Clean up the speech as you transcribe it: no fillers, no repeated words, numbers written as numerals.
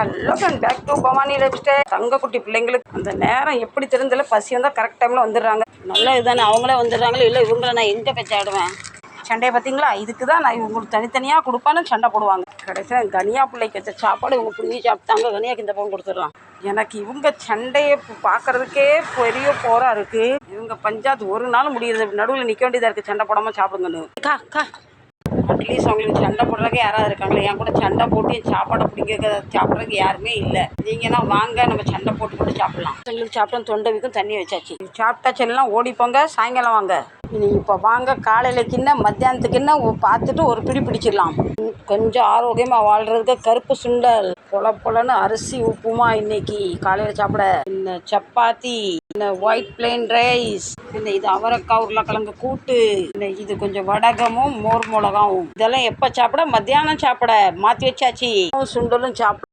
Hello friend, back to Bhavani lifestyle. தங்கக்குட்டி பிள்ளைங்களுக்கு அந்த நேரம் எப்படி தெரிஞ்சல, பசி வந்தால் கரெக்ட் டைமில் வந்துடுறாங்க. நல்லா இதுதானே, அவங்களே வந்துடுறாங்களே. இல்லை இவங்கள நான் எங்கே பெச்சாடுவேன். சண்டையை பார்த்தீங்களா? இதுக்கு தான் நான் இவங்களுக்கு தனித்தனியாக கொடுப்பான்னு சண்டை போடுவாங்க. கடைசியாக கனியா பிள்ளைக்கு வச்ச சாப்பாடு இவங்க புரிஞ்சு சாப்பிட்டாங்க. கனியாக்கு இந்த பக்கம் கொடுத்துட்றான். எனக்கு இவங்க சண்டையை பார்க்குறதுக்கே பெரிய போராக இருக்குது. இவங்க பஞ்சாயத்து ஒரு நாள் முடியுது. நடுவில் நிற்க வேண்டியதாக இருக்குது, சண்டை போடாமல் சாப்பிடுங்கன்னு. கா அட்லீஸ்ட் அவங்களுக்கு சண்டை போடுறதுக்கு யாராவது இருக்காங்களே. என் கூட சண்டை போட்டு என் சாப்பாடை பிடிக்க சாப்பிட்றதுக்கு யாருமே இல்லை. நீங்கன்னா வாங்க, நம்ம சண்டை போட்டு சாப்பிட்லாம். எங்களுக்கு சாப்பிட்டோம், தொண்டைக்கும் தண்ணி வச்சாச்சு. சாப்பிட்டாச்சு, எல்லாம் ஓடிப்போங்க. சாயங்காலம் வாங்க. நீங்கள் இப்போ வாங்க, காலையிலக்குன்னா மத்தியானத்துக்குன்னா பார்த்துட்டு ஒரு பிடி பிடிச்சிடலாம். கொஞ்சம் ஆரோக்கியமாக வாழ்கிறதுக்கு கருப்பு சுண்டல், பொலன்னு அரிசி உப்புமா இன்னைக்கு காலையில் சாப்பிட. இந்த சப்பாத்தி, இந்த ஒயிட் பிளெயின் ரைஸ், இந்த இது அவரைக்காய் உருளைக்கிழங்கு கூட்டு, இந்த இது கொஞ்சம் வடகமும் மோர் மிளகாவும். இதெல்லாம் எப்போ சாப்பிட? மத்தியானம் சாப்பிட மாற்றி வச்சாச்சு. சுண்டலும் சாப்பிட.